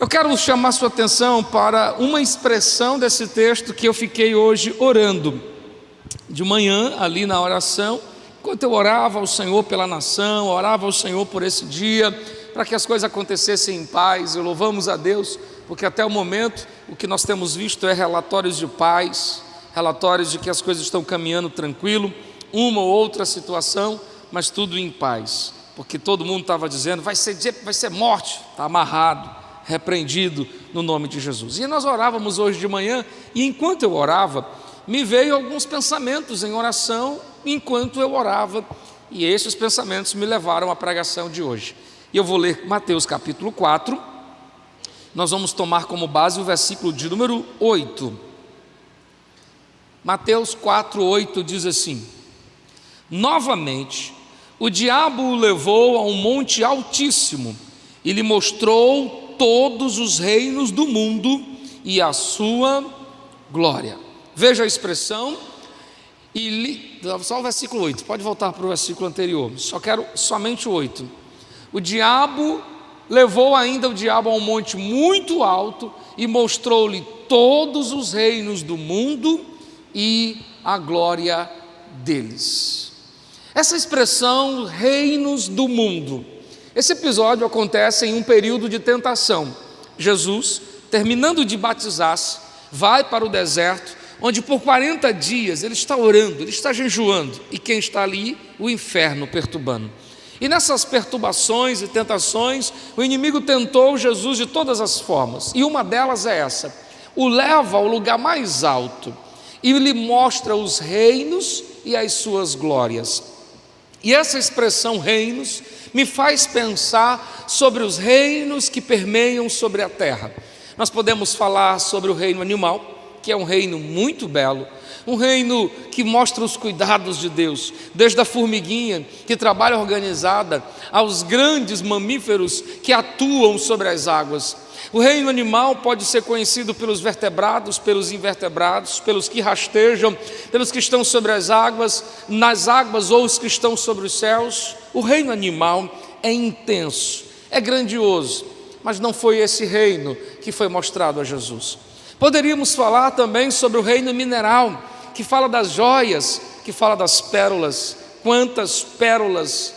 Eu quero chamar sua atenção para uma expressão desse texto que eu fiquei hoje orando. De manhã, ali na oração, enquanto eu orava ao Senhor pela nação, orava ao Senhor por esse dia, para que as coisas acontecessem em paz, e louvamos a Deus, porque até o momento o que nós temos visto é relatórios de paz, relatórios de que as coisas estão caminhando tranquilo, uma ou outra situação, mas tudo em paz, porque todo mundo estava dizendo, vai ser morte, está amarrado, repreendido no nome de Jesus. E nós orávamos hoje de manhã, e enquanto eu orava, me veio alguns pensamentos em oração, enquanto eu orava, e esses pensamentos me levaram à pregação de hoje. E eu vou ler Mateus capítulo 4, nós vamos tomar como base o versículo de número 8. Mateus 4, 8 diz assim: novamente, o diabo o levou a um monte altíssimo, e lhe mostrou todos os reinos do mundo e a sua glória. Veja a expressão, só o versículo 8, pode voltar para o versículo anterior, só quero somente o 8. O diabo levou ainda o diabo a um monte muito alto e mostrou-lhe todos os reinos do mundo e a glória deles. Essa expressão, reinos do mundo, esse episódio acontece em um período de tentação. Jesus, terminando de batizar-se, vai para o deserto, onde por 40 dias ele está orando, ele está jejuando, e quem está ali? O inferno perturbando. E nessas perturbações e tentações, o inimigo tentou Jesus de todas as formas, e uma delas é essa: o leva ao lugar mais alto e lhe mostra os reinos e as suas glórias. E essa expressão reinos me faz pensar sobre os reinos que permeiam sobre a terra. Nós podemos falar sobre o reino animal, que é um reino muito belo, um reino que mostra os cuidados de Deus, desde a formiguinha que trabalha organizada, aos grandes mamíferos que atuam sobre as águas. O reino animal pode ser conhecido pelos vertebrados, pelos invertebrados, pelos que rastejam, pelos que estão sobre as águas, nas águas ou os que estão sobre os céus. O reino animal é intenso, é grandioso, mas não foi esse reino que foi mostrado a Jesus. Poderíamos falar também sobre o reino mineral, que fala das joias, que fala das pérolas. Quantas pérolas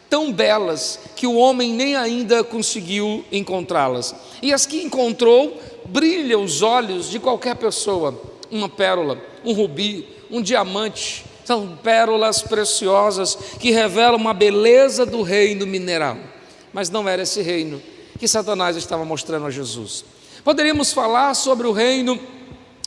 tão belas que o homem nem ainda conseguiu encontrá-las. E as que encontrou, brilha os olhos de qualquer pessoa. Uma pérola, um rubi, um diamante, são pérolas preciosas que revelam uma beleza do reino mineral. Mas não era esse reino que Satanás estava mostrando a Jesus. Poderíamos falar sobre o reino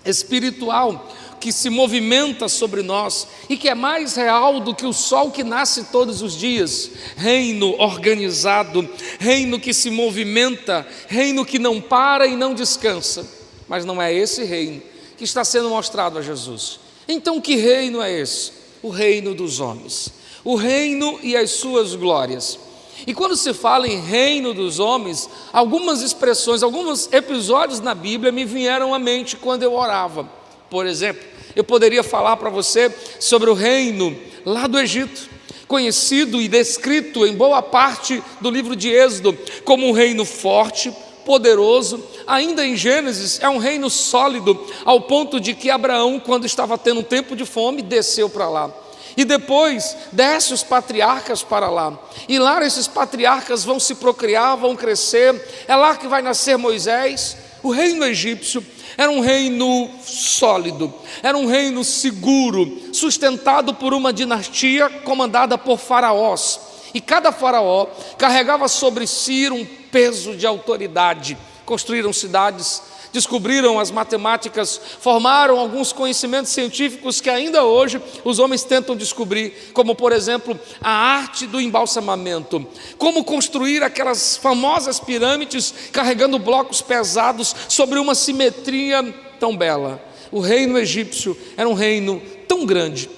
espiritual, que se movimenta sobre nós e que é mais real do que o sol que nasce todos os dias. Reino organizado, reino que se movimenta, reino que não para e não descansa. Mas não é esse reino que está sendo mostrado a Jesus. Então que reino é esse? O reino dos homens, o reino e as suas glórias. E quando se fala em reino dos homens, algumas expressões, alguns episódios na Bíblia me vieram à mente quando eu orava. Por exemplo, eu poderia falar para você sobre o reino lá do Egito, conhecido e descrito em boa parte do livro de Êxodo como um reino forte, poderoso. Ainda em Gênesis é um reino sólido, ao ponto de que Abraão, quando estava tendo um tempo de fome, desceu para lá. E depois desce os patriarcas para lá, e lá esses patriarcas vão se procriar, vão crescer, é lá que vai nascer Moisés. O reino egípcio era um reino sólido, era um reino seguro, sustentado por uma dinastia comandada por faraós, e cada faraó carregava sobre si um peso de autoridade. Construíram cidades, descobriram as matemáticas, formaram alguns conhecimentos científicos que ainda hoje os homens tentam descobrir, como por exemplo a arte do embalsamamento, como construir aquelas famosas pirâmides carregando blocos pesados sobre uma simetria tão bela. O reino egípcio era um reino tão grande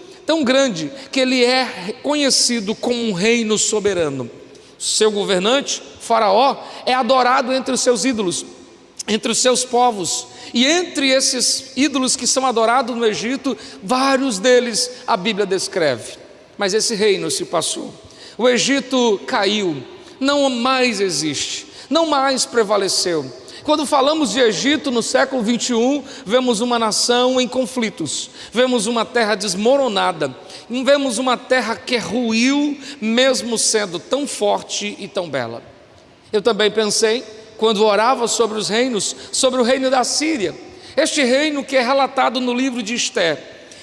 que ele é conhecido como um reino soberano. Seu governante, Faraó, é adorado entre os seus ídolos, entre os seus povos, e entre esses ídolos que são adorados no Egito, vários deles a Bíblia descreve. Mas esse reino se passou, o Egito caiu, não mais existe, não mais prevaleceu. Quando falamos de Egito no século 21, vemos uma nação em conflitos, vemos uma terra desmoronada, vemos uma terra que ruiu, mesmo sendo tão forte e tão bela. Eu também pensei, quando orava sobre os reinos, sobre o reino da Síria, este reino que é relatado no livro de Esther,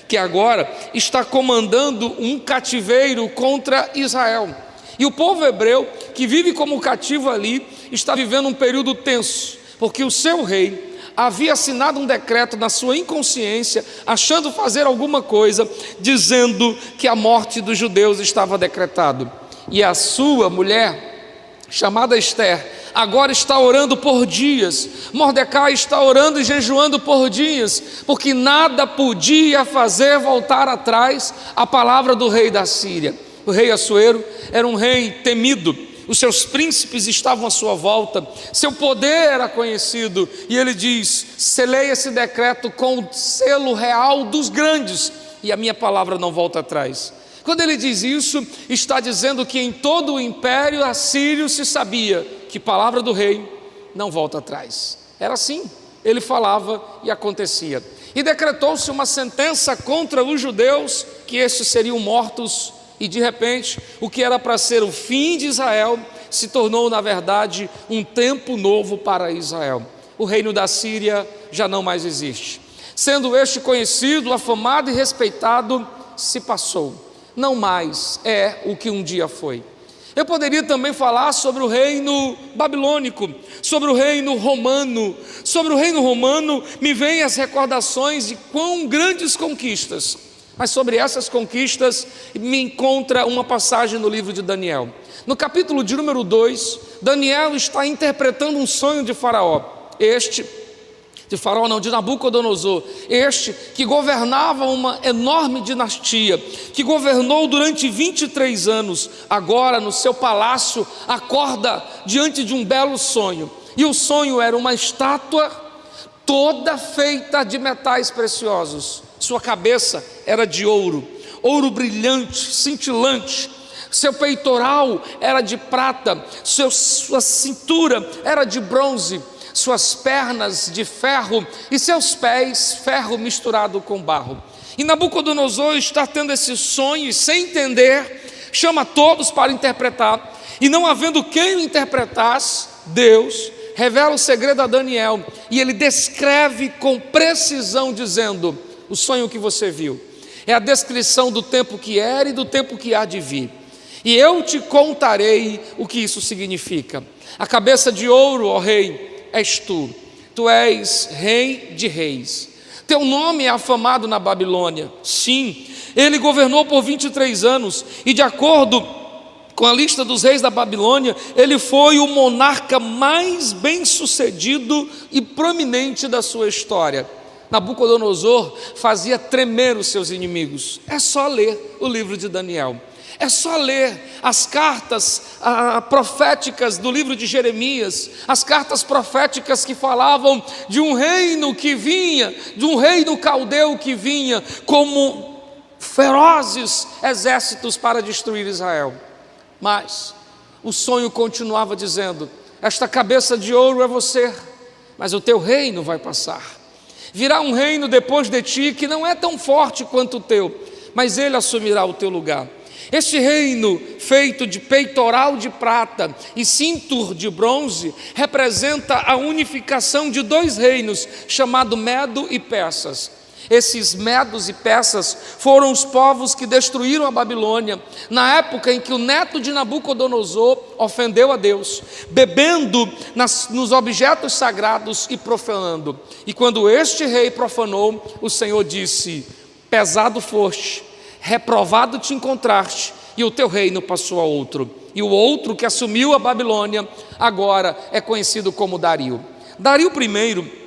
que agora está comandando um cativeiro contra Israel. E o povo hebreu, que vive como cativo ali, está vivendo um período tenso, porque o seu rei havia assinado um decreto na sua inconsciência, achando fazer alguma coisa, dizendo que a morte dos judeus estava decretado. E a sua mulher, chamada Esther, agora está orando por dias. Mordecai está orando e jejuando por dias, porque nada podia fazer voltar atrás a palavra do rei da Síria. O rei Assuero era um rei temido, os seus príncipes estavam à sua volta, seu poder era conhecido, e ele diz: selei esse decreto com o selo real dos grandes, e a minha palavra não volta atrás. Quando ele diz isso, está dizendo que em todo o império assírio se sabia que palavra do rei não volta atrás. Era assim, ele falava e acontecia. E decretou-se uma sentença contra os judeus, que estes seriam mortos. E de repente, o que era para ser o fim de Israel, se tornou na verdade um tempo novo para Israel. O reino da Síria já não mais existe. Sendo este conhecido, afamado e respeitado, se passou. Não mais é o que um dia foi. Eu poderia também falar sobre o reino babilônico, sobre o reino romano. Sobre o reino romano me vêm as recordações de quão grandes conquistas. Mas sobre essas conquistas me encontra uma passagem no livro de Daniel. No capítulo de número 2, Daniel está interpretando um sonho de Faraó. De Nabucodonosor, este que governava uma enorme dinastia, que governou durante 23 anos, agora no seu palácio, acorda diante de um belo sonho. E o sonho era uma estátua toda feita de metais preciosos. Sua cabeça era de ouro, ouro brilhante, cintilante. Seu peitoral era de prata, sua cintura era de bronze, suas pernas de ferro e seus pés ferro misturado com barro. E Nabucodonosor está tendo esse sonho e, sem entender, chama todos para interpretar, e não havendo quem o interpretasse, Deus revela o segredo a Daniel, e ele descreve com precisão, dizendo: o sonho que você viu é a descrição do tempo que era e do tempo que há de vir, e eu te contarei o que isso significa. A cabeça de ouro, ó rei, és tu és rei de reis, teu nome é afamado na Babilônia. Sim, ele governou por 23 anos, e de acordo com a lista dos reis da Babilônia, ele foi o monarca mais bem sucedido e prominente da sua história. Nabucodonosor fazia tremer os seus inimigos. É só ler o livro de Daniel, é só ler as cartas proféticas do livro de Jeremias, as cartas proféticas que falavam de um reino que vinha, de um reino caldeu que vinha como ferozes exércitos para destruir Israel. Mas o sonho continuava dizendo: esta cabeça de ouro é você, mas o teu reino vai passar. Virá um reino depois de ti que não é tão forte quanto o teu, mas ele assumirá o teu lugar. Este reino, feito de peitoral de prata e cintur de bronze, representa a unificação de dois reinos, chamado Medo e Persas. Esses medos e persas foram os povos que destruíram a Babilônia, na época em que o neto de Nabucodonosor ofendeu a Deus, bebendo nos objetos sagrados e profanando. E quando este rei profanou, o Senhor disse: pesado foste, reprovado te encontraste, e o teu reino passou a outro. E o outro que assumiu a Babilônia agora é conhecido como Dario. Dario I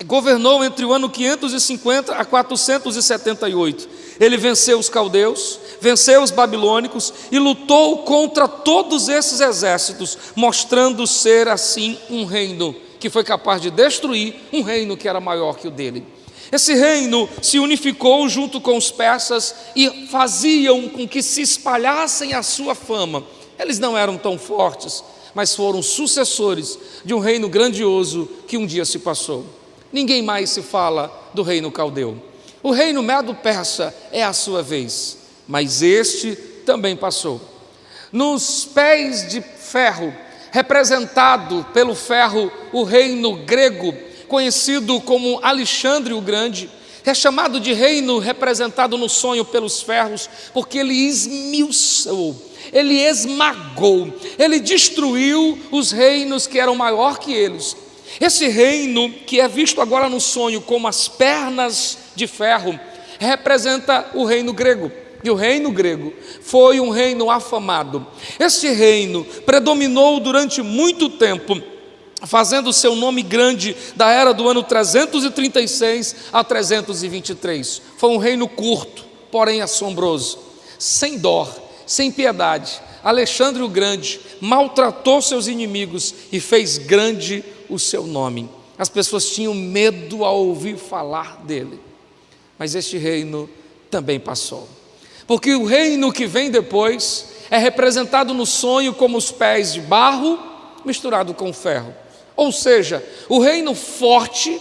governou entre o ano 550 a 478. Ele venceu os caldeus, venceu os babilônicos e lutou contra todos esses exércitos, mostrando ser assim um reino que foi capaz de destruir um reino que era maior que o dele. Esse reino se unificou junto com os persas e faziam com que se espalhassem a sua fama. Eles não eram tão fortes, mas foram sucessores de um reino grandioso que um dia se passou. Ninguém mais se fala do reino caldeu. O reino medo-persa é a sua vez, mas este também passou. Nos pés de ferro, representado pelo ferro, o reino grego, conhecido como Alexandre o Grande, é chamado de reino representado no sonho pelos ferros, porque ele esmiuçou, ele esmagou, ele destruiu os reinos que eram maior que eles. Esse reino, que é visto agora no sonho como as pernas de ferro, representa o reino grego. E o reino grego foi um reino afamado. Este reino predominou durante muito tempo, fazendo seu nome grande da era do ano 336 a 323. Foi um reino curto, porém assombroso, sem dó, sem piedade. Alexandre o Grande maltratou seus inimigos e fez grande o seu nome. As pessoas tinham medo ao ouvir falar dele. Mas este reino também passou, porque o reino que vem depois é representado no sonho como os pés de barro misturado com ferro. Ou seja, o reino forte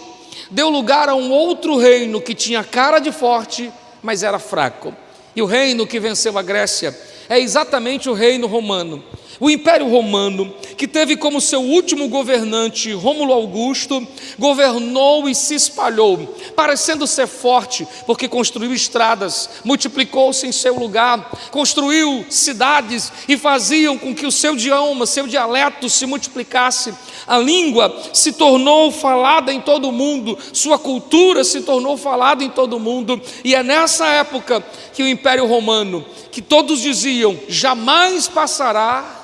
deu lugar a um outro reino que tinha cara de forte, mas era fraco. E o reino que venceu a Grécia é exatamente o reino romano. O Império Romano, que teve como seu último governante Rômulo Augusto, governou e se espalhou, parecendo ser forte, porque construiu estradas, multiplicou-se em seu lugar, construiu cidades e faziam com que o seu idioma, seu dialeto se multiplicasse. A língua se tornou falada em todo o mundo, sua cultura se tornou falada em todo o mundo, e é nessa época que o Império Romano, que todos diziam jamais passará,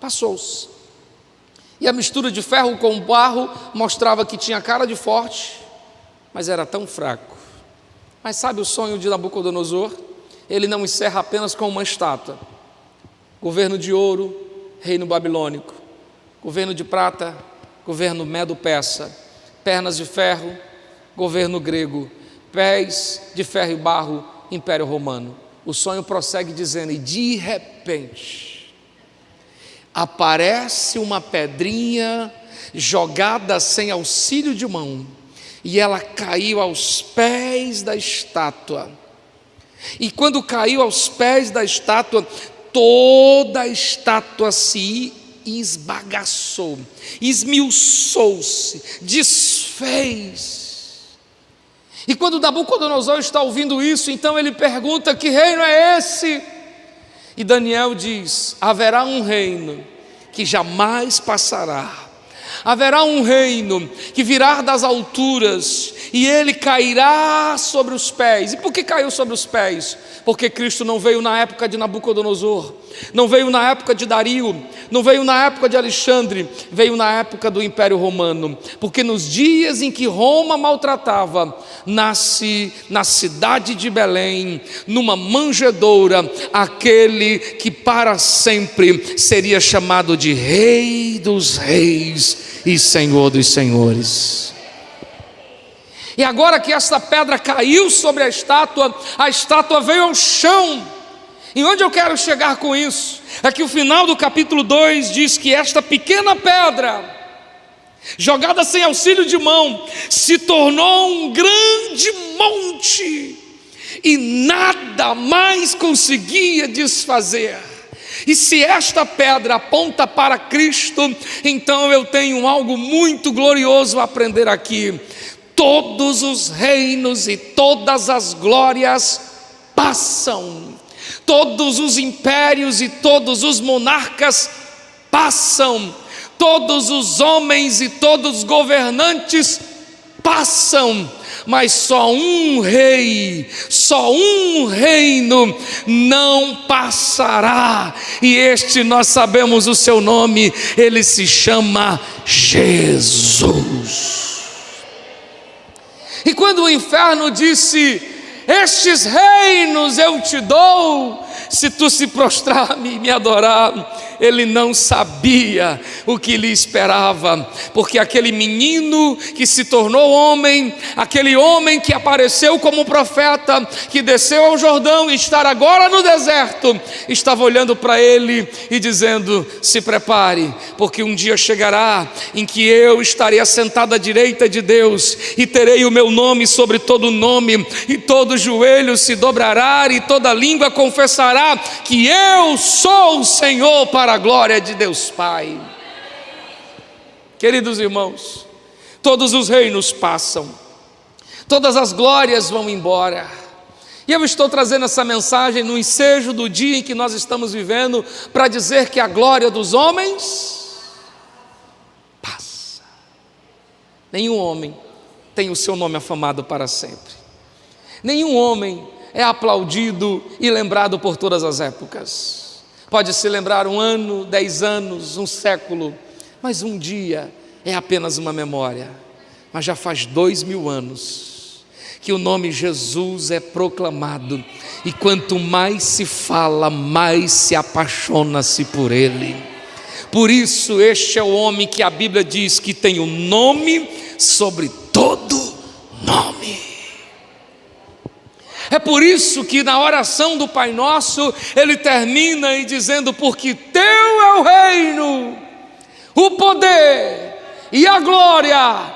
passou-se. E a mistura de ferro com barro mostrava que tinha cara de forte, mas era tão fraco. Mas sabe o sonho de Nabucodonosor? Ele não encerra apenas com uma estátua. Governo de ouro, reino babilônico. Governo de prata, governo medo-persa. Pernas de ferro, governo grego. Pés de ferro e barro, Império Romano. O sonho prossegue dizendo: e de repente aparece uma pedrinha jogada sem auxílio de mão, e ela caiu aos pés da estátua. E quando caiu aos pés da estátua, toda a estátua se esbagaçou, esmiuçou-se, desfez. E quando Nabucodonosor está ouvindo isso, então ele pergunta: que reino é esse? E Daniel diz: haverá um reino que jamais passará. Haverá um reino que virá das alturas e ele cairá sobre os pés. E por que caiu sobre os pés? Porque Cristo não veio na época de Nabucodonosor, não veio na época de Dario, não veio na época de Alexandre, veio na época do Império Romano. Porque nos dias em que Roma maltratava, nasce na cidade de Belém, numa manjedoura, aquele que para sempre seria chamado de Rei dos Reis e Senhor dos Senhores. E agora que esta pedra caiu sobre a estátua veio ao chão. E onde eu quero chegar com isso? É que o final do capítulo 2 diz que esta pequena pedra, jogada sem auxílio de mão, se tornou um grande monte, e nada mais conseguia desfazer. E se esta pedra aponta para Cristo, então eu tenho algo muito glorioso a aprender aqui. Todos os reinos e todas as glórias passam, todos os impérios e todos os monarcas passam, todos os homens e todos os governantes passam, mas só um rei, só um reino não passará, e este nós sabemos o seu nome, ele se chama Jesus. E quando o inferno disse: estes reinos eu te dou, se tu se prostrar e me adorar, ele não sabia o que lhe esperava, porque aquele menino que se tornou homem, aquele homem que apareceu como profeta, que desceu ao Jordão e está agora no deserto, estava olhando para ele e dizendo: se prepare, porque um dia chegará em que eu estarei assentado à direita de Deus e terei o meu nome sobre todo nome, e todo joelho se dobrará e toda língua confessará que eu sou o Senhor, para a glória de Deus Pai. Queridos irmãos, todos os reinos passam, todas as glórias vão embora, e eu estou trazendo essa mensagem no ensejo do dia em que nós estamos vivendo, para dizer que a glória dos homens passa. Nenhum homem tem o seu nome afamado para sempre, nenhum homem é aplaudido e lembrado por todas as épocas. Pode se lembrar um ano, 10 anos, um século, mas um dia é apenas uma memória. Mas já faz 2000 anos que o nome Jesus é proclamado, e quanto mais se fala, mais se apaixona-se por ele. Por isso este é o homem que a Bíblia diz que tem o nome sobre todo nome. É por isso que na oração do Pai Nosso, ele termina e dizendo: porque teu é o reino, o poder e a glória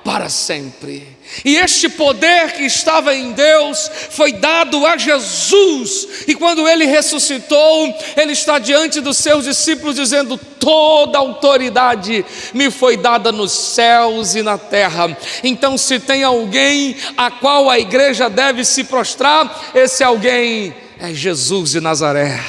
para sempre. E este poder que estava em Deus foi dado a Jesus, e quando ele ressuscitou, ele está diante dos seus discípulos dizendo: toda autoridade me foi dada nos céus e na terra. Então, se tem alguém a qual a igreja deve se prostrar, esse alguém é Jesus de Nazaré.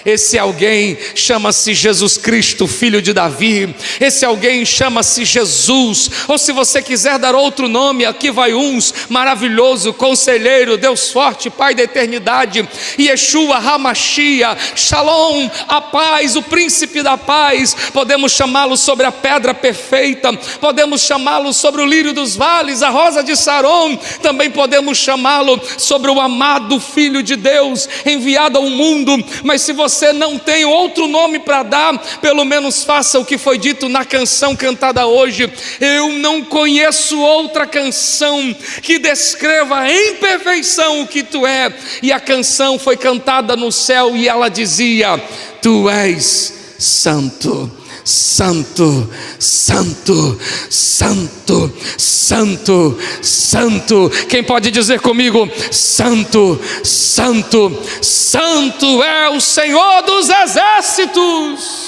Esse alguém chama-se Jesus Cristo, filho de Davi. Esse alguém chama-se Jesus. Ou se você quiser dar outro nome, aqui vai uns: maravilhoso, conselheiro, Deus forte, Pai da eternidade, Yeshua HaMashiach, Shalom, a paz, o príncipe da paz. Podemos chamá-lo sobre a pedra perfeita, podemos chamá-lo sobre o lírio dos vales, a rosa de Saron. Também podemos chamá-lo sobre o amado Filho de Deus, enviado ao mundo. Mas se você não tem outro nome para dar, pelo menos faça o que foi dito na canção cantada hoje: eu não conheço outra canção que descreva em perfeição o que tu é. E a canção foi cantada no céu e ela dizia: tu és santo, santo, santo, santo, santo, santo. Quem pode dizer comigo: santo, santo, santo é o Senhor dos exércitos.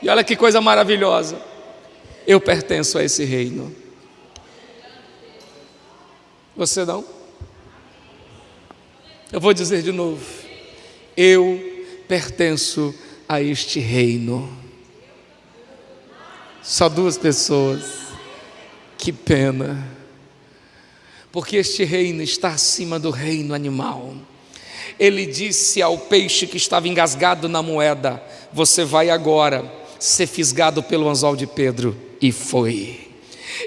E olha que coisa maravilhosa, eu pertenço a esse reino. Você não? Eu vou dizer de novo: eu pertenço a este reino. Só 2 pessoas. Que pena, porque este reino está acima do reino animal. Ele disse ao peixe que estava engasgado na moeda: você vai agora ser fisgado pelo anzol de Pedro. E foi.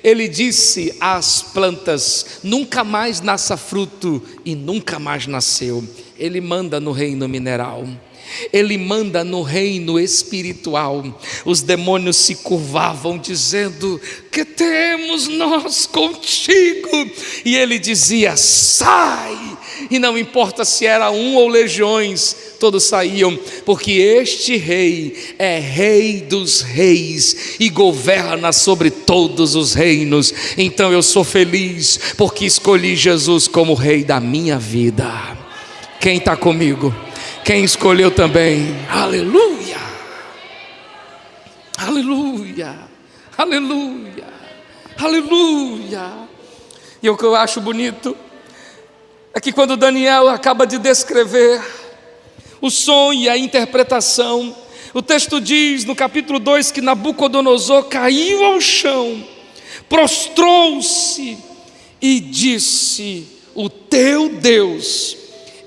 Ele disse às plantas: nunca mais nasça fruto, e nunca mais nasceu. Ele manda no reino mineral, ele manda no reino espiritual. Os demônios se curvavam dizendo: que temos nós contigo? E ele dizia: sai! E não importa se era 1 ou legiões, todos saíam, porque este rei é rei dos reis e governa sobre todos os reinos. Então eu sou feliz porque escolhi Jesus como rei da minha vida. Quem está comigo? Quem escolheu também? Aleluia, aleluia, aleluia, aleluia. E o que eu acho bonito é que quando Daniel acaba de descrever o sonho e a interpretação, o texto diz no capítulo 2 que Nabucodonosor caiu ao chão, prostrou-se e disse: o teu Deus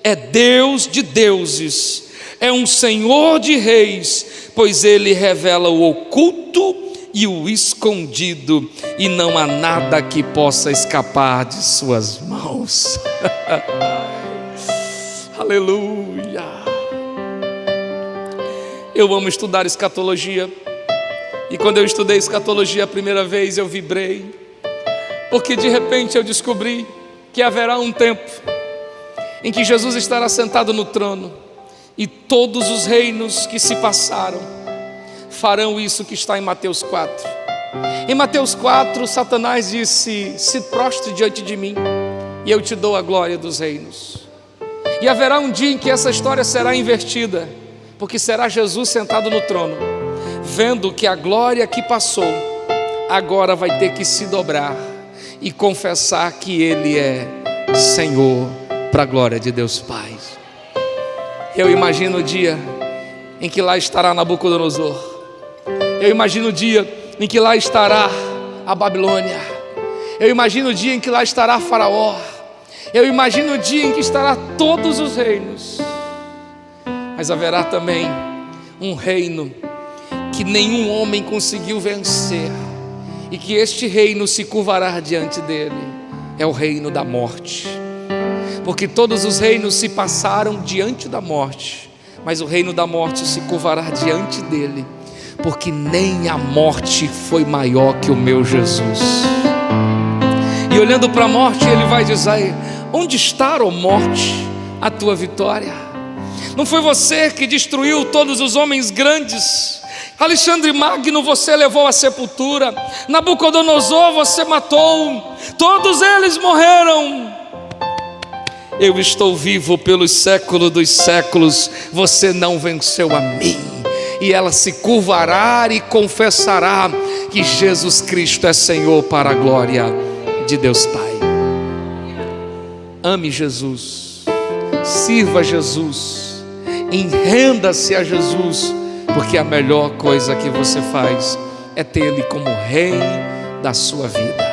é Deus de deuses, é um Senhor de reis, pois ele revela o oculto e o escondido, e não há nada que possa escapar de suas mãos. Aleluia. Eu amo estudar escatologia. E quando eu estudei escatologia a primeira vez, eu vibrei, porque de repente eu descobri que haverá um tempo em que Jesus estará sentado no trono, e todos os reinos que se passaram farão isso que está em Mateus 4. Em Mateus 4, Satanás disse: se prostre diante de mim, e eu te dou a glória dos reinos. E haverá um dia em que essa história será invertida, porque será Jesus sentado no trono, vendo que a glória que passou, agora vai ter que se dobrar e confessar que Ele é Senhor, para a glória de Deus Pai. Eu imagino o dia em que lá estará Nabucodonosor. Eu imagino o dia em que lá estará a Babilônia. Eu imagino o dia em que lá estará Faraó. Eu imagino o dia em que estará todos os reinos. Mas haverá também um reino que nenhum homem conseguiu vencer, e que este reino se curvará diante dele. É o reino da morte. Porque todos os reinos se passaram diante da morte, mas o reino da morte se curvará diante dele, porque nem a morte foi maior que o meu Jesus. E olhando para a morte, ele vai dizer: onde está, ó morte, a tua vitória? Não foi você que destruiu todos os homens grandes? Alexandre Magno você levou à sepultura, Nabucodonosor você matou, todos eles morreram. Eu estou vivo pelos séculos dos séculos, você não venceu a mim. E ela se curvará e confessará que Jesus Cristo é Senhor, para a glória de Deus Pai. Ame Jesus, sirva Jesus, enrenda-se a Jesus, porque a melhor coisa que você faz é ter Ele como Rei da sua vida.